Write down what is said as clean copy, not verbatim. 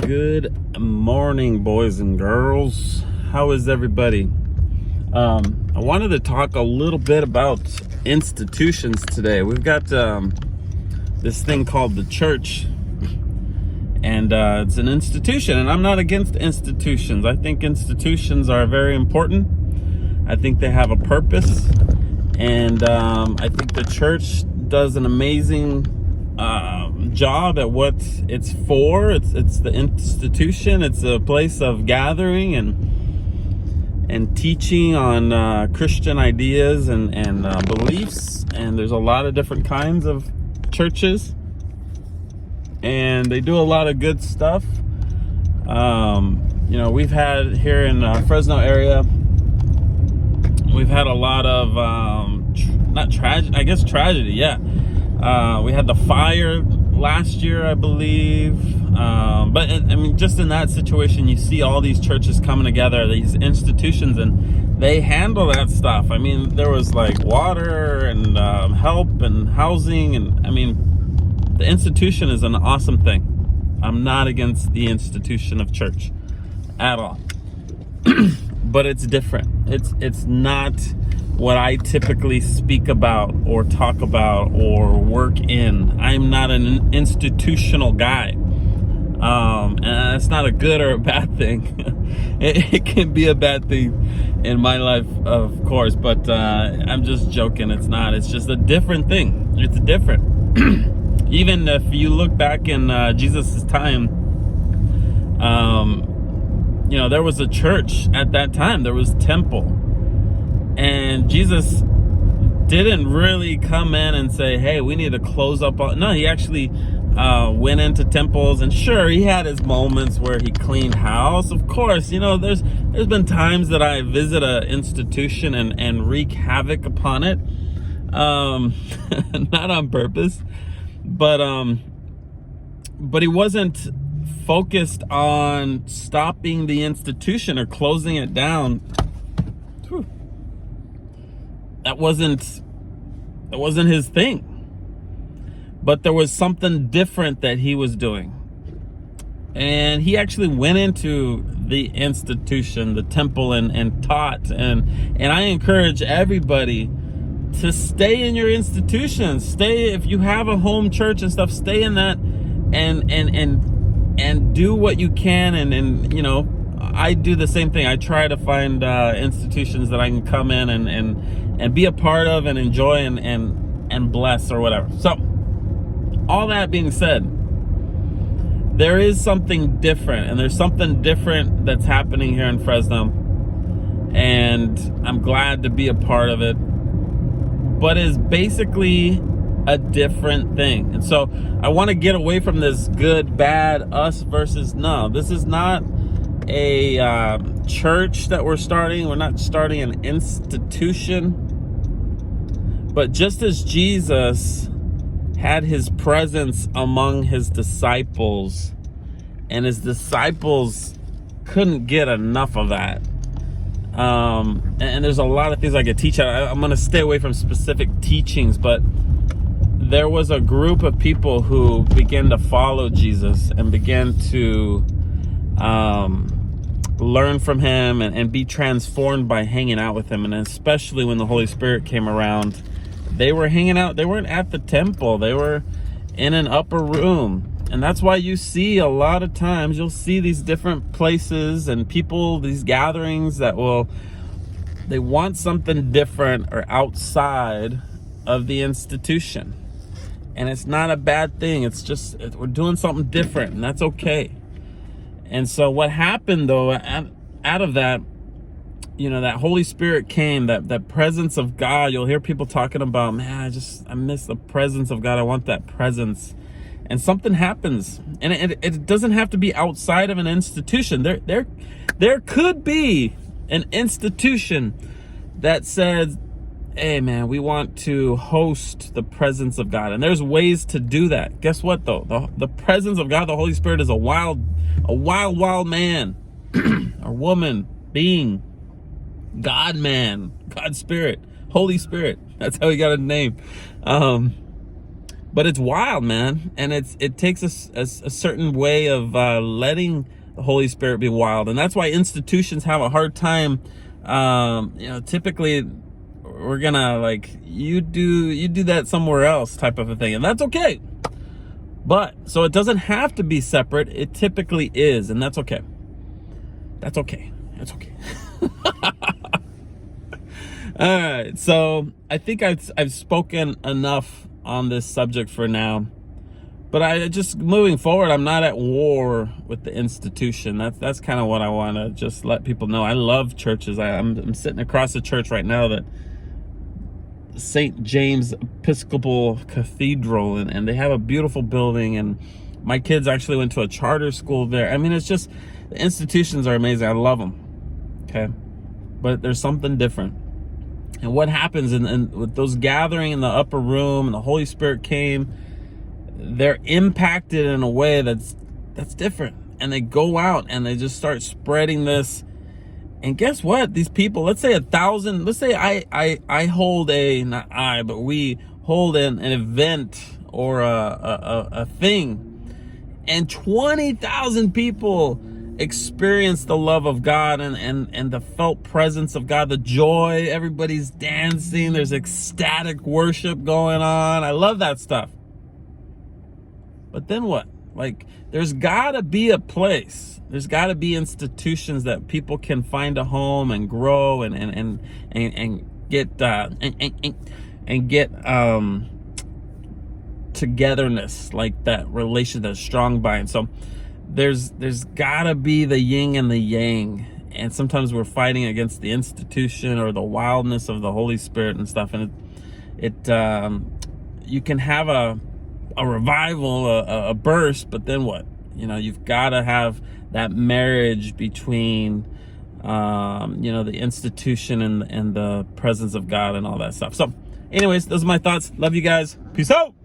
Good morning, boys and girls. How is everybody? I wanted to talk a little bit about institutions today. We've got this thing called the church, and it's an institution, and I'm not against institutions. I think institutions are very important. I think they have a purpose, and I think the church does an amazing job at what it's for. It's the institution. It's a place of gathering and teaching on Christian ideas and beliefs. And there's a lot of different kinds of churches, and they do a lot of good stuff. We've had here in Fresno area, we've had a lot of tragedy. Yeah. We had the fire last year, I believe. Just in that situation, you see all these churches coming together, these institutions, and they handle that stuff. I mean, there was like water and help and housing. And I mean, the institution is an awesome thing. I'm not against the institution of church at all. But it's different. It's not what I typically speak about or talk about or work in. I'm not an institutional guy. And it's not a good or a bad thing. It can be a bad thing in my life, of course, but I'm just joking. It's not. It's just a different thing. It's different. Even if you look back in Jesus' time, there was a church at that time. There was temple. And Jesus didn't really come in and say, hey, we need to close up. No, he actually went into temples. And sure, he had his moments where he cleaned house. Of course, there's been times that I visit an institution and wreak havoc upon it. Not on purpose. But he wasn't focused on stopping the institution or closing it down. Whew. That wasn't his thing. But there was something different that he was doing. And he actually went into the institution, the temple, and taught. And I encourage everybody to stay in your institution. Stay, if you have a home church and stuff, stay in that and do what you can. And I do the same thing. I try to find institutions that I can come in and be a part of and enjoy and bless or whatever. So all that being said, there is something different, and there's something different that's happening here in Fresno, and I'm glad to be a part of it, but it's basically a different thing. And so I want to get away from this good, bad, us versus no. This is not a church that we're starting. We're not starting an institution. But just as Jesus had his presence among his disciples, and his disciples couldn't get enough of that. And there's a lot of things I could teach. I'm going to stay away from specific teachings, but there was a group of people who began to follow Jesus and began to learn from him and be transformed by hanging out with him. And especially when the Holy Spirit came around, they were hanging out. They weren't at the temple. They were in an upper room. And that's why you see a lot of times, you'll see these different places and people, these gatherings that they want something different or outside of the institution. And it's not a bad thing. It's just, we're doing something different, and that's okay. And so what happened though, out of that, that Holy Spirit came, that presence of God. You'll hear people talking about, man, I miss the presence of God. I want that presence. And something happens. And it doesn't have to be outside of an institution. There could be an institution that says, hey man, we want to host the presence of God. And there's ways to do that. Guess what though? The presence of God, the Holy Spirit, is a wild man or woman, being, God man, God Spirit, Holy Spirit. That's how he got a name. But But it's wild, man. And it takes a certain way of letting the Holy Spirit be wild. And that's why institutions have a hard time. Typically we're gonna like, you do that somewhere else type of a thing. And that's okay. But so it doesn't have to be separate. It typically is. And that's okay. That's okay. That's okay. All right. So I think I've spoken enough on this subject for now. But I just, moving forward, I'm not at war with the institution. That's kind of what I want to just let people know. I love churches. I'm sitting across the church right now, that St. James Episcopal Cathedral, and they have a beautiful building, and my kids actually went to a charter school there. I mean, it's just, the institutions are amazing. I love them. Okay. But there's something different. And what happens with those gathering in the upper room, and the Holy Spirit came, they're impacted in a way that's different. And they go out and they just start spreading this. And guess what? These people, let's say 1,000, let's say I hold we hold an event or a thing, and 20,000 people experience the love of God and the felt presence of God, the joy, everybody's dancing, there's ecstatic worship going on. I love that stuff. But then what? Like, there's gotta be a place, there's gotta be institutions that people can find a home and grow and get togetherness, like that relation, that strong bind. So there's gotta be the yin and the yang. And sometimes we're fighting against the institution or the wildness of the Holy Spirit and stuff. And you can have a revival, a burst, but then what? You've got to have that marriage between, the institution and the presence of God and all that stuff. So anyways, those are my thoughts. Love you guys. Peace out.